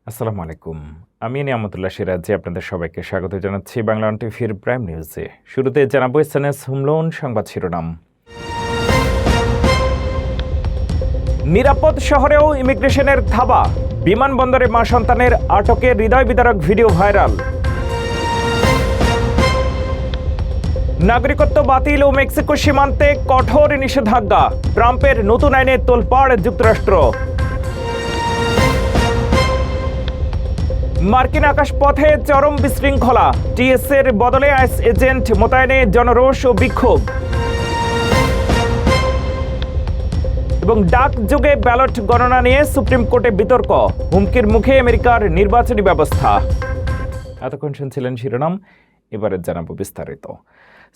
আসসালামু আলাইকুম। আমি নিয়ামতুল্লাহ সিরাজি আপনাদের সবাইকে স্বাগত জানাচ্ছি বাংলা টিভির প্রাইম নিউজে। শুরুতে জানাবো এসএনএস হুমলোন সংবাদ শিরোনাম। নিরাপদ শহরেও ইমিগ্রেশনের ধাবা, বিমানবন্দরে মা সন্তানের আটকের হৃদয় বিদারক ভিডিও ভাইরাল। নাগরিকত্ব বাতিল ও মেক্সিকো সীমান্তে কঠোর নিষেধাজ্ঞা, ট্রাম্পের নতুন আইনে তোলপাড় যুক্তরাষ্ট্র। মার্কিন আকাশপথে চরম বিশৃঙ্খলা, টিএসএর বদলে আইস এজেন্ট মোতায়েনে জনরোষ ও বিক্ষোভ। এবং ডাক যুগে ব্যালট গণনা নিয়ে সুপ্রিম কোর্টে বিতর্ক, হুমকির মুখে আমেরিকার নির্বাচনী ব্যবস্থা। এতক্ষণ শুনছিলেন শিরোনাম, এবারে জানাবো বিস্তারিত।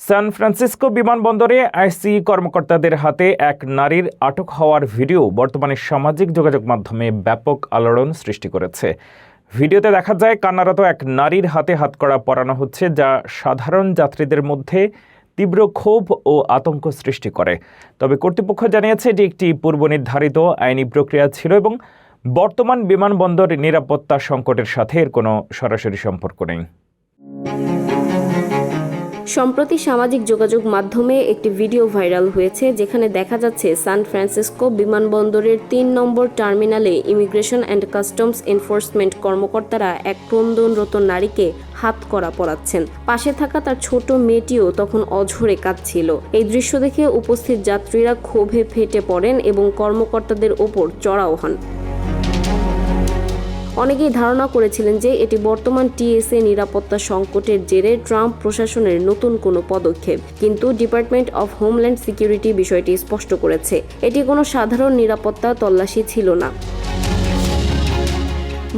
সান ফ্রান্সিসকো বিমানবন্দরে আইসি কর্মকর্তাদের হাতে এক নারীর আটক হওয়ার ভিডিও বর্তমানে সামাজিক যোগাযোগ মাধ্যমে ব্যাপক আলোড়ন সৃষ্টি করেছে। ভিডিওতে দেখা যায় কান্নারত এক নারীর হাতে হাতকড়া পরানো হচ্ছে, যা সাধারণ যাত্রীদের মধ্যে তীব্র ক্ষোভ ও আতঙ্ক সৃষ্টি করে। তবে কর্তৃপক্ষ জানিয়েছে এটি একটি পূর্বনির্ধারিত আইনি প্রক্রিয়া ছিল এবং বর্তমান বিমানবন্দর নিরাপত্তা সংকটের সাথে এর কোনো সরাসরি সম্পর্ক নেই। সম্প্রতি সামাজিক যোগাযোগ মাধ্যমে একটি ভিডিও ভাইরাল হয়েছে, যেখানে দেখা যাচ্ছে সান ফ্রান্সিসকো বিমানবন্দরের ৩ নম্বর টার্মিনালে ইমিগ্রেশন অ্যান্ড কাস্টমস এনফোর্সমেন্ট কর্মকর্তারা এক ক্রন্দনরত নারীকে হাতকড়া পরাচ্ছেন। পাশে থাকা তার ছোট মেয়েটিও তখন অঝরে কাঁদছিল। এই দৃশ্য দেখে উপস্থিত যাত্রীরা ক্ষোভে ফেটে পড়েন এবং কর্মকর্তাদের ওপর চড়াও হন। অনেকেই ধারণা করেছিলেন যে এটি বর্তমান টিএসএ নিরাপত্তা সংকটের জেরে ট্রাম্প প্রশাসনের নতুন কোনো পদক্ষেপ, কিন্তু ডিপার্টমেন্ট অফ হোমল্যান্ড সিকিউরিটি বিষয়টি স্পষ্ট করেছে এটি কোনো সাধারণ নিরাপত্তা তল্লাশি ছিল না।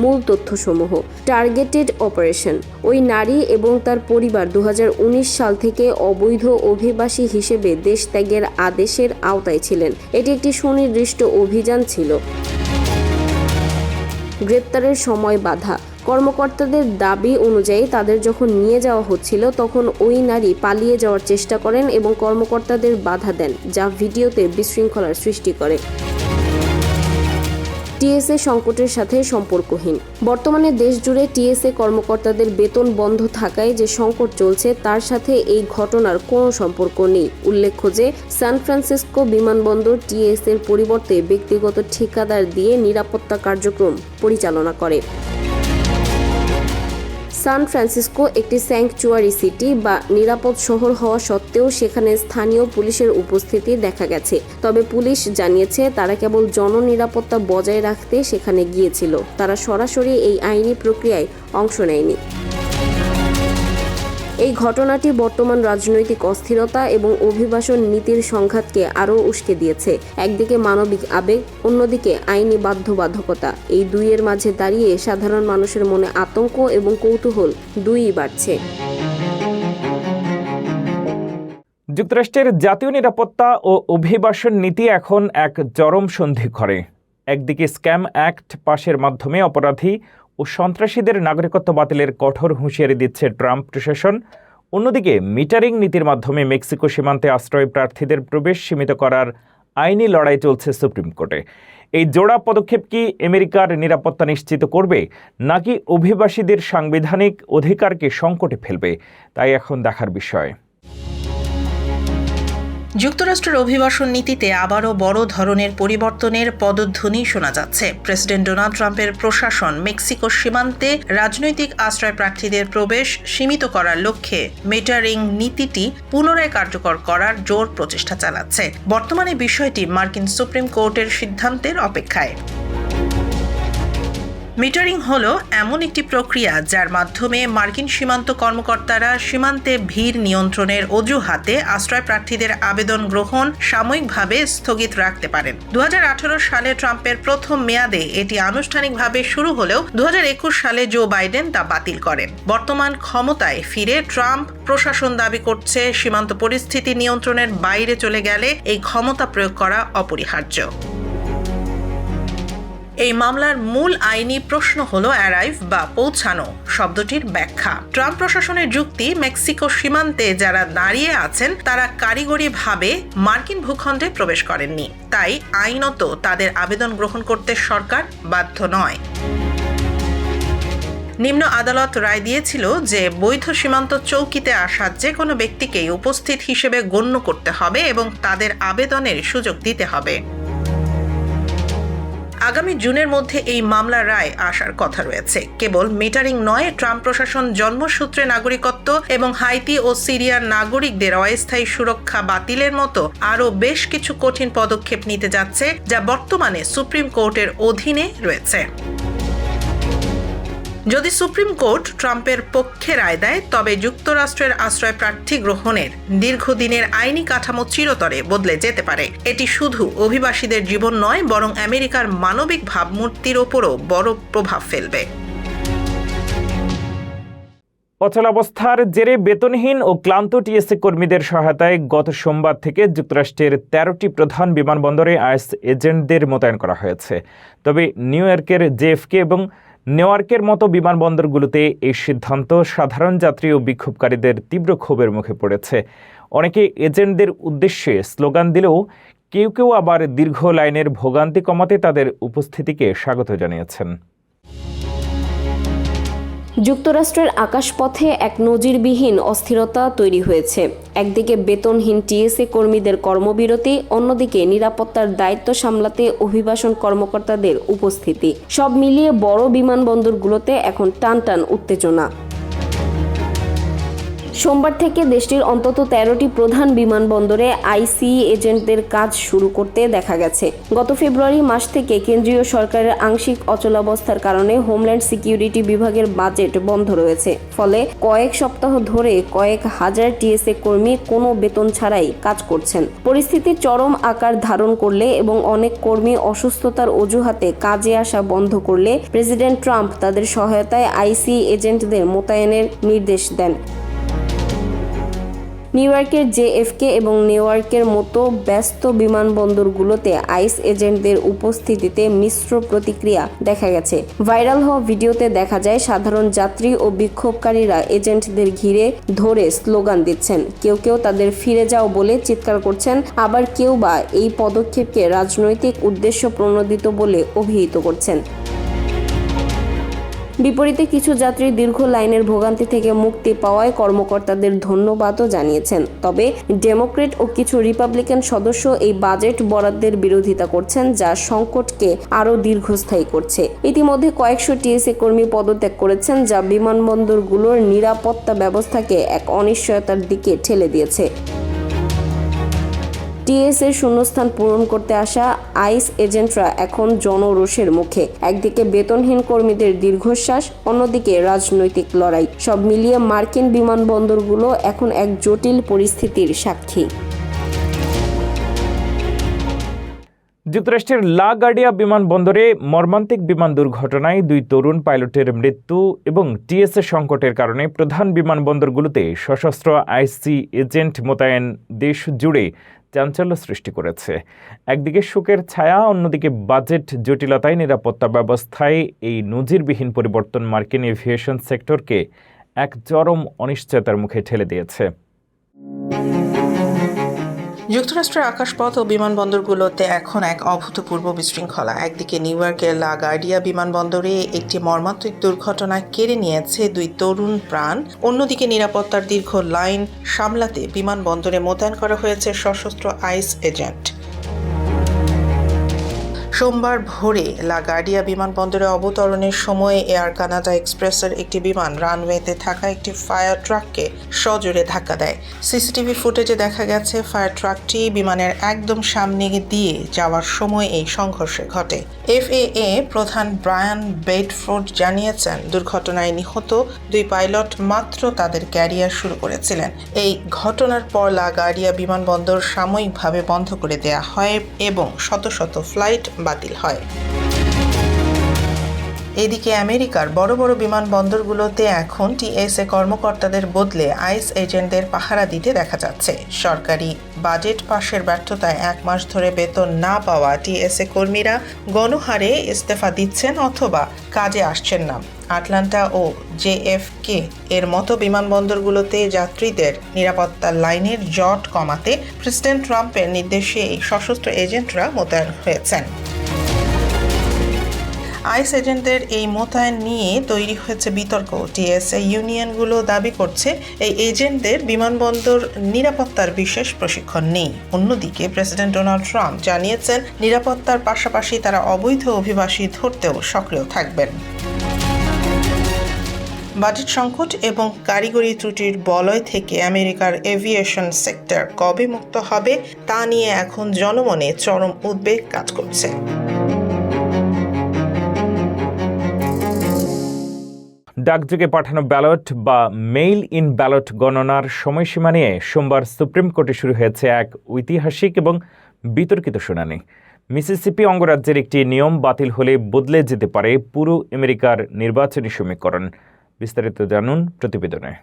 মূল তথ্যসমূহ। Targeted operation. ওই নারী এবং তার পরিবার 2019 সাল থেকে অবৈধ অভিবাসী হিসেবে দেশ ত্যাগের আদেশের আওতায় ছিলেন। এটি একটি সুনির্দিষ্ট অভিযান ছিল। গ্রেপ্তারের সময় বাধা। কর্মকর্তাদের দাবি অনুযায়ী তাদের যখন নিয়ে যাওয়া হচ্ছিল তখন ওই নারী পালিয়ে যাওয়ার চেষ্টা করেন এবং কর্মকর্তাদের বাধা দেন, যা ভিডিওতে বিশৃঙ্খলার সৃষ্টি করে। টিএসএ সংকটের সাথে সম্পর্কহীন। বর্তমানে দেশ জুড়ে টিএসএ কর্মকর্তাদের বেতন বন্ধ থাকায় যে সংকট চলছে তার সাথে এই ঘটনার কোনো সম্পর্ক নেই। উল্লেখ্য যে সান ফ্রান্সিসকো বিমানবন্দর টিএসএর পরিবর্তে ব্যক্তিগত ঠিকাদার দিয়ে নিরাপত্তা কার্যক্রম পরিচালনা করে। সান ফ্রান্সিসকো একটি স্যাংচুয়ারি সিটি বা নিরাপদ শহর হওয়া সত্ত্বেও সেখানে স্থানীয় পুলিশের উপস্থিতি দেখা গেছে। তবে পুলিশ জানিয়েছে তারা কেবল জননিরাপত্তা বজায় রাখতে সেখানে গিয়েছিল, তারা সরাসরি এই আইনি প্রক্রিয়ায় অংশ নেয়নি। এই ঘটনাটি বর্তমান রাজনৈতিক অস্থিরতা এবং অভিবাসন নীতির সংঘাতকে আরও উস্কে দিয়েছে। একদিকে মানবিক আবেগ, অন্যদিকে আইনি বাধ্যবাধকতা। এই দুইয়ের মাঝে দাঁড়িয়ে সাধারণ মানুষের মনে আতঙ্ক এবং কৌতূহল দুইই বাড়ছে। যুক্তরাষ্ট্রের জাতীয় নিরাপত্তা ও অভিবাসন নীতি এখন এক চরম সন্ধিক্ষণে। একদিকে স্ক্যাম অ্যাক্ট পাশের মাধ্যমে অপরাধী ও সন্ত্রাসীদের নাগরিকত্ব বাতিলের কঠোর হুঁশিয়ারি দিচ্ছে ট্রাম্প প্রশাসন, অন্যদিকে মিটারিং নীতির মাধ্যমে মেক্সিকো সীমান্তে আশ্রয় প্রার্থীদের প্রবেশ সীমিত করার আইনি লড়াই চলছে সুপ্রিম কোর্টে। এই জোড়া পদক্ষেপ কি আমেরিকার নিরাপত্তা নিশ্চিত করবে, নাকি অভিবাসীদের সাংবিধানিক অধিকারকে সংকটে ফেলবে, তাই এখন দেখার বিষয়। যুক্তরাষ্ট্রের অভিবাসন নীতিতে আবারও বড় ধরনের পরিবর্তনের পদধ্বনি শোনা যাচ্ছে। প্রেসিডেন্ট ডোনাল্ড ট্রাম্পের প্রশাসন মেক্সিকো সীমান্তে রাজনৈতিক আশ্রয় প্রার্থীদের প্রবেশ সীমিত করার লক্ষ্যে মিটারিং নীতিটি পুনরায় কার্যকর করার জোর প্রচেষ্টা চালাচ্ছে। বর্তমানে বিষয়টি মার্কিন সুপ্রিম কোর্টের সিদ্ধান্তের অপেক্ষায়। মিটারিং হলো এমন একটি প্রক্রিয়া যার মাধ্যমে মার্কিন সীমান্ত কর্মকর্তারা সীমান্তে ভিড় নিয়ন্ত্রণের অজুহাতে আশ্রয় প্রার্থীদের আবেদন গ্রহণ সাময়িকভাবে স্থগিত রাখতে পারেন। 2018 সালে ট্রাম্পের প্রথম মেয়াদে এটি আনুষ্ঠানিকভাবে শুরু হলেও 2021 সালে জো বাইডেন তা বাতিল করেন। বর্তমান ক্ষমতায় ফিরে ট্রাম্প প্রশাসন দাবি করছে সীমান্ত পরিস্থিতি নিয়ন্ত্রণের বাইরে চলে গেলে এই ক্ষমতা প্রয়োগ করা অপরিহার্য। এই মামলার মূল আইনি প্রশ্ন হলো অ্যারাইভ বা পৌঁছানো শব্দটির ব্যাখ্যা। ট্রাম্প প্রশাসনের যুক্তি, মেক্সিকো সীমান্তে যারা দাঁড়িয়ে আছেন তারা কারিগরিভাবে মার্কিন ভূখণ্ডে প্রবেশ করেননি, তাই আইনত তাদের আবেদন গ্রহণ করতে সরকার বাধ্য নয়। নিম্ন আদালত রায় দিয়েছিল যে বৈধ সীমান্ত চৌকিতে আসা যে কোনো ব্যক্তিকেই উপস্থিত হিসেবে গণ্য করতে হবে এবং তাদের আবেদনের সুযোগ দিতে হবে। আগামী জুনের মধ্যে এই মামলার রায় আসার কথা রয়েছে। কেবল মিটারিং নয়, ট্রাম্প প্রশাসন জন্মসূত্রে নাগরিকত্ব এবং হাইতি ও সিরিয়ার নাগরিকদের অস্থায়ী সুরক্ষা বাতিলের মতো আরও বেশ কিছু কঠিন পদক্ষেপ নিতে যাচ্ছে, যা বর্তমানে সুপ্রিম কোর্টের অধীনে রয়েছে। যদি সুপ্রিম কোর্ট ট্রাম্পের পক্ষে রায় দেয়, তবে যুক্তরাষ্ট্রের আশ্রয় প্রার্থী গ্রহণের দীর্ঘদিনের আইনি কাঠামো চিরতরে বদলে যেতে পারে। এটি শুধু অভিবাসীদের জীবন নয়, বরং আমেরিকার মানবিক ভাবমূর্তির ওপরও বড় প্রভাব ফেলবে। অচলাবস্থার জেরে বেতনহীন ও ক্লান্ত টিএসএ কর্মীদের সহায়তায় গত সোমবার থেকে যুক্তরাষ্ট্রের 13টি প্রধান বিমানবন্দরে আইস এজেন্টদের মোতায়েন করা হয়েছে। তবে নিউ ইয়র্কের জেএফকে এবং নেওয়ার্কের মতো বিমানবন্দরগুলোতে এই সিদ্ধান্ত সাধারণ যাত্রী ও বিক্ষোভকারীদের তীব্র ক্ষোভের মুখে পড়েছে। অনেকে এজেন্টদের উদ্দেশ্যে স্লোগান দিলেও কেউ কেউ আবার দীর্ঘ লাইনের ভোগান্তি কমাতে তাদের উপস্থিতিকে স্বাগত জানিয়েছেন। যুক্তরাষ্ট্রের আকাশপথে এক নজিরবিহীন অস্থিরতা তৈরি হয়েছে। একদিকে বেতনহীন টিএসএ কর্মীদের কর্মবিরতি, অন্যদিকে নিরাপত্তার দায়িত্ব সামলাতে অভিবাসন কর্মকর্তাদের উপস্থিতি। সব মিলিয়ে বড় বিমানবন্দরগুলোতে এখন টানটান উত্তেজনা। সোমবার থেকে দেশটির অন্তত 13টি প্রধান বিমানবন্দরে আইসিই এজেন্টদের কাজ শুরু করতে দেখা গেছে। গত ফেব্রুয়ারি মাস থেকে কেন্দ্রীয় সরকারের আংশিক অচলাবস্থার কারণে হোমল্যান্ড সিকিউরিটি বিভাগের বাজেট বন্ধ রয়েছে। ফলে কয়েক সপ্তাহ ধরে কয়েক হাজার টিএসএ কর্মী কোনো বেতন ছাড়াই কাজ করছেন। পরিস্থিতি চরম আকার ধারণ করলে এবং অনেক কর্মী অসুস্থতার অজুহাতে কাজে আসা বন্ধ করলে প্রেসিডেন্ট ট্রাম্প তাদের সহায়তায় আইসিই এজেন্টদের মোতায়েনের নির্দেশ দেন। নিউ ইয়র্কের জেএফকে এবং নেওয়ার্কের মতো ব্যস্ত বিমানবন্দরগুলোতে আইস এজেন্টদের উপস্থিতিতে মিশ্র প্রতিক্রিয়া দেখা গেছে। ভাইরাল হওয়া ভিডিওতে দেখা যায় সাধারণ যাত্রী ও বিক্ষোভকারীরা এজেন্টদের ঘিরে ধরে স্লোগান দিচ্ছেন। কেউ কেউ তাদের ফিরে যাও বলে চিৎকার করছেন, আবার কেউ বা এই পদক্ষেপকে রাজনৈতিক উদ্দেশ্য প্রণোদিত বলে অভিহিত করছেন। বিপরীতে কিছু যাত্রী দীর্ঘ লাইনের ভোগান্তি থেকে মুক্তি পাওয়ায় কর্মকর্তাদের ধন্যবাদও জানিয়েছেন। তবে ডেমোক্রেট ও কিছু রিপাবলিকান সদস্য এই বাজেট বরাদ্দের বিরোধিতা করছেন, যা সংকটকে আরও দীর্ঘস্থায়ী করছে। ইতিমধ্যে কয়েকশো টিএসএ কর্মী পদত্যাগ করেছেন, যা বিমানবন্দরগুলোর নিরাপত্তা ব্যবস্থাকে এক অনিশ্চয়তার দিকে ঠেলে দিয়েছে। টিএসএর শূন্যস্থান পূরণ করতে আসা আইস এজেন্টরা এখন জনরোষের মুখে। একদিকে বেতনহীন কর্মীদের দীর্ঘশ্বাস, অন্যদিকে রাজনৈতিক লড়াই। সব মিলিয়ে মার্কিন বিমানবন্দরগুলো এখন এক জটিল পরিস্থিতির সাক্ষী। যুক্তরাষ্ট্রের লা গার্ডিয়া বিমানবন্দরে মর্মান্তিক বিমান দুর্ঘটনায় 2 তরুণ পাইলটের মৃত্যু এবং টিএসএ সংকটের কারণে প্রধান বিমানবন্দরগুলোতে সশস্ত্র আইসি এজেন্ট মোতায়েন দেশ জুড়ে চাঞ্চল্য সৃষ্টি করেছে। একদিকে শোকের ছায়া, অন্যদিকে বাজেট জটিলতায় নিরাপত্তা ব্যবস্থায় এই নজিরবিহীন পরিবর্তন মার্কিন এভিয়েশন সেক্টরকে এক চরম অনিশ্চয়তার মুখে ঠেলে দিয়েছে। যুক্তরাষ্ট্রের আকাশপথ ও বিমানবন্দরগুলোতে এখন এক অভূতপূর্ব বিশৃঙ্খলা। একদিকে নিউ ইয়র্কের লা গার্ডিয়া বিমানবন্দরে একটি মর্মান্তিক দুর্ঘটনা কেড়ে নিয়েছে 2 তরুণ প্রাণ, অন্যদিকে নিরাপত্তার দীর্ঘ লাইন সামলাতে বিমানবন্দরে মোতায়েন করা হয়েছে সশস্ত্র আইস এজেন্ট। সোমবার ভোরে লা গার্ডিয়া বিমানবন্দরে অবতরণের সময় এয়ার কানাডা এক্সপ্রেসের একটি বিমান রানওয়েতে থাকা একটি ফায়ার ট্রাককে সজোরে ধাক্কা দেয়। সিসিটিভি ফুটেজে দেখা গেছে ফায়ার ট্রাকটি বিমানের একদম সামনে দিয়ে যাওয়ার সময় এই সংঘর্ষ ঘটে। FAA প্রধান ব্রায়ান বেডফোর্ড জানিয়েছেন, দুর্ঘটনায় নিহত 2 পাইলট মাত্র তাদের ক্যারিয়ার শুরু করেছিলেন। এই ঘটনার পর লা গার্ডিয়া বিমানবন্দর সাময়িকভাবে বন্ধ করে দেওয়া হয় এবং শত শত ফ্লাইট বাতিল হয়। এদিকে আমেরিকার বড় বড় বিমানবন্দরগুলোতে এখন টিএসএ কর্মকর্তাদের বদলে আইস এজেন্টদের পাহারা দিতে দেখা যাচ্ছে। সরকারি বাজেট পাশের ব্যর্থতায় 1 মাস ধরে বেতন না পাওয়া টিএসএ কর্মীরা গণহারে ইস্তফা দিচ্ছেন অথবা কাজে আসছেন না। আটলান্টা ও জেএফকে এর মতো বিমানবন্দরগুলোতে যাত্রীদের নিরাপত্তার লাইনের জট কমাতে প্রেসিডেন্ট ট্রাম্পের নির্দেশে এই সশস্ত্র এজেন্টরা মোতায়েন হয়েছেন। আইস এজেন্টদের এই মোতায়েন নিয়ে তৈরি হয়েছে বিতর্ক। টিএসএ ইউনিয়নগুলো দাবি করছে এই এজেন্টদের বিমানবন্দর নিরাপত্তার বিশেষ প্রশিক্ষণ নেই। অন্যদিকে প্রেসিডেন্ট ডোনাল্ড ট্রাম্প জানিয়েছেন নিরাপত্তার পাশাপাশি তারা অবৈধ অভিবাসী ধরতেও সক্রিয় থাকবেন। বাজেট সংকট এবং কারিগরি ত্রুটির বলয় থেকে আমেরিকার এভিয়েশন সেক্টর কবে মুক্ত হবে তা নিয়ে এখন জনমনে চরম উদ্বেগ কাজ করছে। ডাকযোগে পাঠানো ব্যালট বা মেইল ইন ব্যালট গণনার সময়সীমা নিয়ে সোমবার সুপ্রিম কোর্টে শুরু হয়েছে এক ঐতিহাসিক এবং বিতর্কিত শুনানি। মিসিসিপি অঙ্গরাজ্যের একটি নিয়ম বাতিল হলে বদলে যেতে পারে পুরো আমেরিকার নির্বাচনী সমীকরণ। বিস্তারিত জানুন প্রতিবেদনে।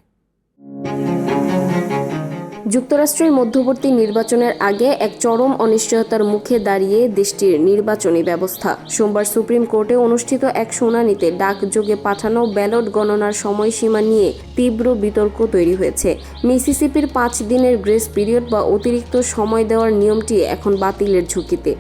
যুক্তরাষ্ট্রের মধ্যবর্তী নির্বাচনের আগে এক চরম অনিশ্চয়তার মুখে দাঁড়িয়ে দেশটির নির্বাচনী ব্যবস্থা। সোমবার সুপ্রিম কোর্টে অনুষ্ঠিত এক শুনানিতে ডাকযোগে পাঠানো ব্যালট গণনার সময়সীমা নিয়ে তীব্র বিতর্ক তৈরি হয়েছে। মিসিসিপির 5 দিনের গ্রেস পিরিয়ড বা অতিরিক্ত সময় দেওয়ার নিয়মটি এখন বাতিলের ঝুঁকিতে।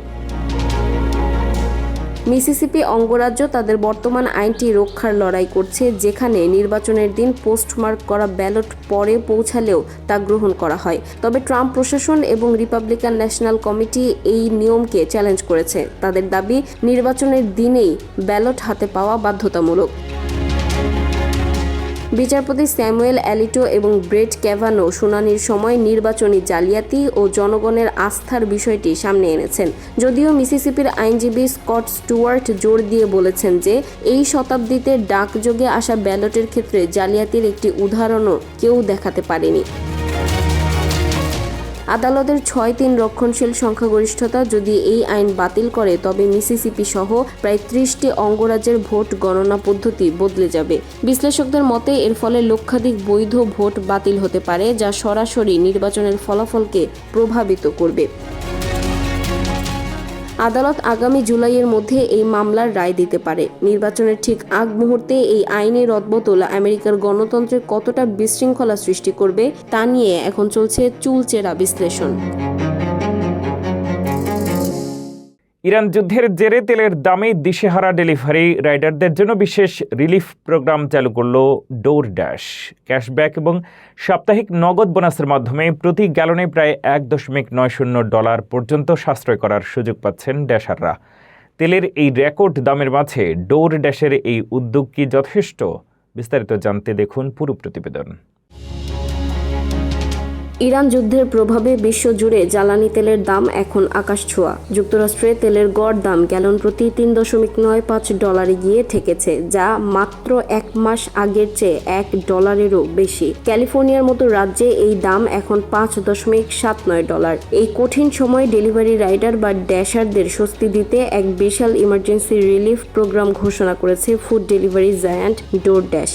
মিসিসিপি অঙ্গরাজ্য তাদের বর্তমান আইনটি রক্ষার লড়াই করছে, যেখানে নির্বাচনের দিন পোস্টমার্ক করা ব্যালট পরে পৌঁছালেও তা গ্রহণ করা হয়। তবে ট্রাম্প প্রশাসন এবং রিপাবলিকান ন্যাশনাল কমিটি এই নিয়মকে চ্যালেঞ্জ করেছে। তাদের দাবি, নির্বাচনের দিনেই ব্যালট হাতে পাওয়া বাধ্যতামূলক। বিচারপতি স্যামুয়েল অ্যালিটো এবং ব্রেট ক্যাভানো শুনানির সময় নির্বাচনী জালিয়াতি ও জনগণের আস্থার বিষয়টি সামনে এনেছেন। যদিও মিসিসিপির আইনজীবী স্কট স্টুয়ার্ট জোর দিয়ে বলেছেন যে এই শতাব্দীতে ডাকযোগে আসা ব্যালটের ক্ষেত্রে জালিয়াতির একটি উদাহরণও কেউ দেখাতে পারেনি। আদালতের 6-3 রক্ষণশীল সংখ্যাগরিষ্ঠতা যদি এই আইন বাতিল করে, তবে মিসিসিপি সহ প্রায় 30টি অঙ্গরাজ্যের ভোট গণনা পদ্ধতি বদলে যাবে। বিশ্লেষকদের মতে এর ফলে লক্ষাধিক বৈধ ভোট বাতিল হতে পারে, যা সরাসরি নির্বাচনের ফলাফলকে প্রভাবিত করবে। আদালত আগামী জুলাইয়ের মধ্যে এই মামলার রায় দিতে পারে। নির্বাচনের ঠিক আগ মুহূর্তে এই আইনি রদবদল আমেরিকার গণতন্ত্রে কতটা বিশৃঙ্খলা সৃষ্টি করবে তা নিয়ে এখন চলছে চুলচেরা বিশ্লেষণ। ইরান যুদ্ধের জেরে তেলের দামে দিশেহারা ডেলিভারি রাইডারদের জন্য বিশেষ রিলিফ প্রোগ্রাম চালু করল ডোরড্যাশ। ক্যাশব্যাক এবং সাপ্তাহিক নগদ বোনাসের মাধ্যমে প্রতি গ্যালনে প্রায় $1.90 পর্যন্ত সাশ্রয় করার সুযোগ পাচ্ছেন ড্যাশাররা। তেলের এই রেকর্ড দামের মাঝে ডোরড্যাশের এই উদ্যোগ কি যথেষ্ট? বিস্তারিত জানতে দেখুন পুরো প্রতিবেদন। ইরান যুদ্ধের প্রভাবে বিশ্বজুড়ে জ্বালানি তেলের দাম এখন আকাশছোঁয়া। যুক্তরাষ্ট্রে তেলের গড় দাম গ্যালন প্রতি $3.95 গিয়ে ঠেকেছে, যা মাত্র 1 মাস আগের চেয়ে $1 বেশি। ক্যালিফোর্নিয়ার মতো রাজ্যে এই দাম এখন $5.79। এই কঠিন সময়ে ডেলিভারি রাইডার বা ড্যাশারদের স্বস্তি দিতে এক বিশাল ইমার্জেন্সি রিলিফ প্রোগ্রাম ঘোষণা করেছে ফুড ডেলিভারি জায়ান্ট ডোরড্যাশ।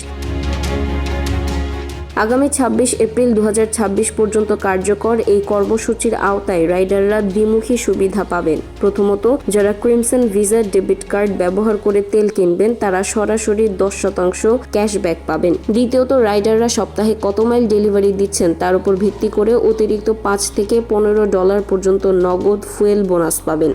আগামী 26 এপ্রিল 2026 পর্যন্ত কার্যকর এই কর্মসূচির আওতায় রাইডাররা দ্বিমুখী সুবিধা পাবেন। প্রথমত, যারা ক্রিমসন ভিসা ডেবিট কার্ড ব্যবহার করে তেল কিনবেন তারা সরাসরি 10% ক্যাশব্যাক পাবেন। দ্বিতীয়ত, রাইডাররা সপ্তাহে কত মাইল ডেলিভারি দিচ্ছেন তার উপর ভিত্তি করে অতিরিক্ত $5 থেকে $15 পর্যন্ত নগদ ফুয়েল বোনাস পাবেন।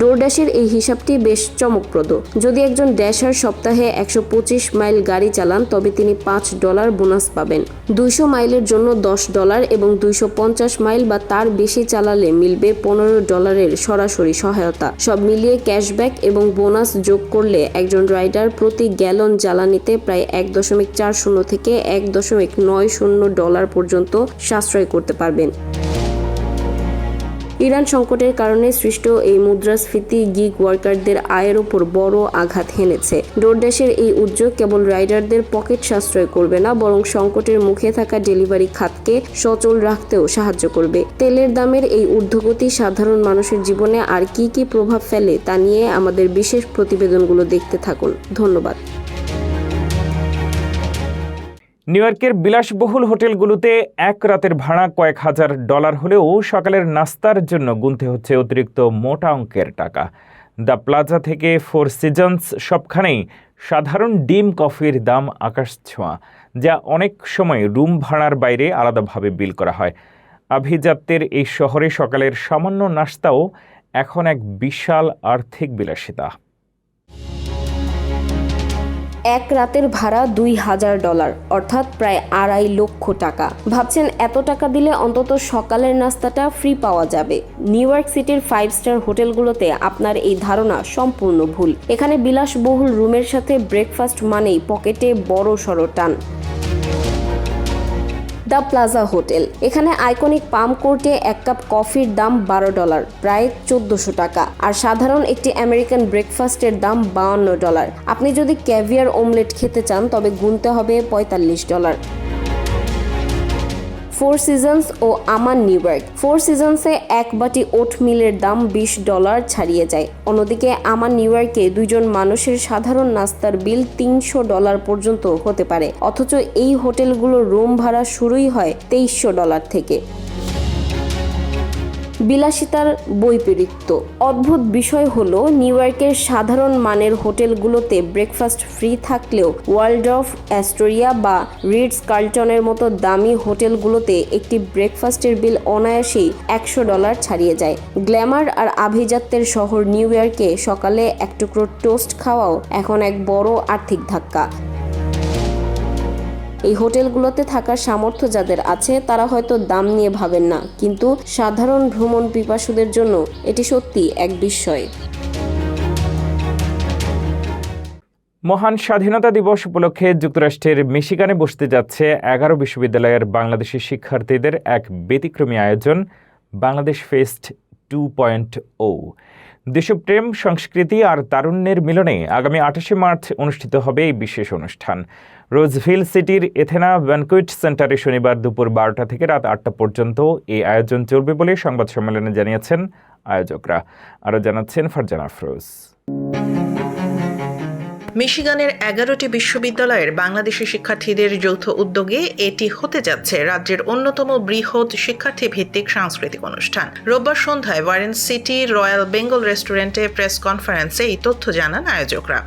ডোরড্যাশের এই হিসাবটি বেশ চমকপ্রদ। যদি একজন ড্যাশার সপ্তাহে 125 মাইল গাড়ি চালান, তবে তিনি $5 বোনাস পাবেন। 200 মাইলের জন্য $10 এবং 250 মাইল বা তার বেশি চালালে মিলবে $15 সরাসরি সহায়তা। সব মিলিয়ে ক্যাশব্যাক এবং বোনাস যোগ করলে একজন রাইডার প্রতি গ্যালন জ্বালানিতে প্রায় 1.40 থেকে $1.90 পর্যন্ত সাশ্রয় করতে পারবেন। ইরান সংকটের কারণে সৃষ্ট এই মুদ্রাস্ফীতি গিগ ওয়ার্কারদের আয়ের ওপর বড় আঘাত হেনেছে। ডোরড্যাশের এই উদ্যোগ কেবল রাইডারদের পকেট সাশ্রয় করবে না, বরং সংকটের মুখে থাকা ডেলিভারি খাতকে সচল রাখতেও সাহায্য করবে। তেলের দামের এই ঊর্ধ্বগতি সাধারণ মানুষের জীবনে আর কি কি প্রভাব ফেলে তা নিয়ে আমাদের বিশেষ প্রতিবেদনগুলো দেখতে থাকুন। ধন্যবাদ। নিউ ইয়র্কের বিলাসবহুল হোটেলগুলোতে এক রাতের ভাড়া কয়েক $1,000 হলেও সকালের নাস্তার জন্য গুনতে হচ্ছে অতিরিক্ত মোটা অঙ্কের টাকা। দ্য প্লাজা থেকে ফোর সিজনস সবখানেই সাধারণ ডিম কফির দাম আকাশছোঁয়া, যা অনেক সময় রুম ভাড়ার বাইরে আলাদাভাবে বিল করা হয়। আভিজাত্যের এই শহরে সকালের সামান্য নাস্তাও এখন এক বিশাল আর্থিক বিলাসিতা। এক রাতের ভাড়া $2,000, অর্থাৎ প্রায় 2.5 লক্ষ টাকা। ভাবছেন এত টাকা দিলে অন্তত সকালের নাস্তাটা ফ্রি পাওয়া যাবে। নিউ ইয়র্ক সিটির 5 স্টার হোটেলগুলোতে আপনার এই ধারণা সম্পূর্ণ ভুল। এখানে বিলাসবহুল রুমের সাথে ব্রেকফাস্ট মানেই পকেটে বড় সড় টান। দ্য প্লাজা হোটেল, এখানে আইকনিক পাম কোর্টে 1 কাপ কফির দাম $12, প্রায় 1400 টাকা, আর সাধারণ একটি আমেরিকান ব্রেকফাস্টের দাম $52। আপনি যদি ক্যাভিয়ার অমলেট খেতে চান তবে গুনতে হবে $45। ফোর সিজনস ও আমান নিউ ইয়র্ক, ফোর সিজনসে 1 বাটি ওট মিলের দাম $20 ছাড়িয়ে যায়। অন্যদিকে আমান নিউ ইয়র্কে 2 জন মানুষের সাধারণ নাস্তার বিল $300 পর্যন্ত হতে পারে, অথচ এই হোটেলগুলোর রুম ভাড়া শুরুই হয় $2300 থেকে। বিলাসিতার বৈপরীত্য। অদ্ভুত বিষয় হলো নিউ ইয়র্কের সাধারণ মানের হোটেলগুলোতে ব্রেকফাস্ট ফ্রি থাকলেও ওয়ালডর্ফ, অ্যাস্টোরিয়া বা রিটস কার্লটনের মতো দামি হোটেলগুলোতে একটি ব্রেকফাস্টের বিল অনায়াসেই $100 ছাড়িয়ে যায়। গ্ল্যামার আর আভিজাত্যের শহর নিউ ইয়র্কে সকালে এক টুকরো টোস্ট খাওয়াও এখন এক বড় আর্থিক ধাক্কা। এই হোটেলগুলোতে থাকার সামর্থ্য যাদের আছে তারা হয়তো দাম নিয়ে ভাবেন না, কিন্তু সাধারণ ভ্রমণ পিপাসুদের জন্য এটি সত্যি এক বিস্ময়। মহান স্বাধীনতা দিবস উপলক্ষে যুক্তরাষ্ট্রের মিশিগানে বসতে যাচ্ছে 11 বিশ্ববিদ্যালয়ের বাংলাদেশি শিক্ষার্থীদের এক ব্যতিক্রমী আয়োজন, বাংলাদেশ ফেস্ট 2.0। দেশপ্রেম, সংস্কৃতি আর তারুণ্যের মিলনে আগামী 28শে মার্চ অনুষ্ঠিত হবে এই বিশেষ অনুষ্ঠান। রোজভিল সিটির এথেনা ব্যানকুয়েট সেন্টারে শনিবার দুপুর 12টা থেকে রাত 8টা পর্যন্ত এই আয়োজন চলবে বলে সংবাদ সম্মেলনে জানিয়েছেন আয়োজকরা। আরও জানাচ্ছেন ফারজানা আফরোজ। মিশিগানের 11টি বিশ্ববিদ্যালয়ের বাংলাদেশি শিক্ষার্থীদের যৌথ উদ্যোগে এটি হতে যাচ্ছে রাজ্যের অন্যতম বৃহৎ শিক্ষার্থী ভিত্তিক সাংস্কৃতিক অনুষ্ঠান। রোববার সন্ধ্যায় ওয়ারেন সিটি রয়্যাল বেঙ্গল রেস্টুরেন্টে প্রেস কনফারেন্সে এই তথ্য জানান আয়োজকরা।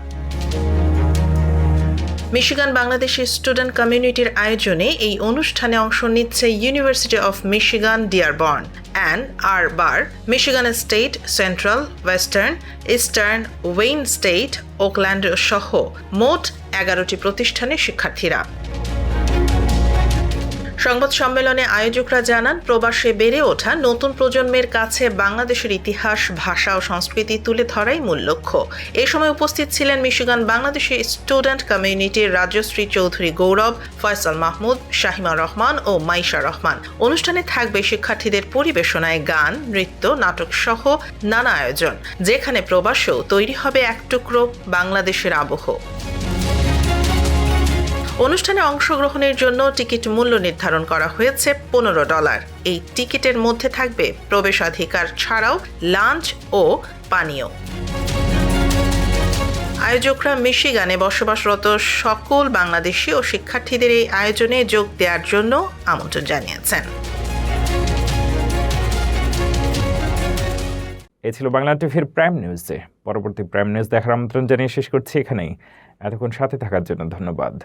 মিশিগান বাংলাদেশি স্টুডেন্ট কমিউনিটির আয়োজনে এই অনুষ্ঠানে অংশ নিচ্ছে university of Michigan Dearborn, an Arbor, Michigan state, central, western, eastern, Wayne state, Oakland সহ মোট 11টি প্রতিষ্ঠানের শিক্ষার্থীরা। সংবাদ সম্মেলনে আয়োজকরা জানান, প্রবাসে বেড়ে ওঠা নতুন প্রজন্মের কাছে বাংলাদেশের ইতিহাস, ভাষা ও সংস্কৃতি তুলে ধরাই মূল লক্ষ্য। এ সময় উপস্থিত ছিলেন মিশিগান বাংলাদেশি স্টুডেন্ট কমিউনিটির রাজশ্রী চৌধুরী গৌরব, ফয়সাল মাহমুদ, শাহিমা রহমান ও মাইশা রহমান। অনুষ্ঠানে থাকবে শিক্ষার্থীদের পরিবেশনায় গান, নৃত্য, নাটক সহ নানা আয়োজন, যেখানে প্রবাসেও তৈরি হবে এক টুকরো বাংলাদেশের আবহ। অনুষ্ঠানে অংশগ্রহণের জন্য টিকিট মূল্য নির্ধারণ করা হয়েছে $15। এই টিকিটের মধ্যে থাকবে প্রবেশাধিকার ছাড়াও লাঞ্চ ও পানীয়। আয়োজকরা মিশিগানে বসবাসরত সকল বাংলাদেশি ও শিক্ষার্থীদের এই আয়োজনে যোগ দেওয়ার জন্য আমন্ত্রণ জানিয়েছেন। এ ছিল বাংলা টিভির প্রাইম নিউজে। পরবর্তী প্রাইম নিউজ দেখার আমন্ত্রণ জানিয়ে শেষ করছি এখানেই। এতক্ষণ সাথে থাকার জন্য ধন্যবাদ।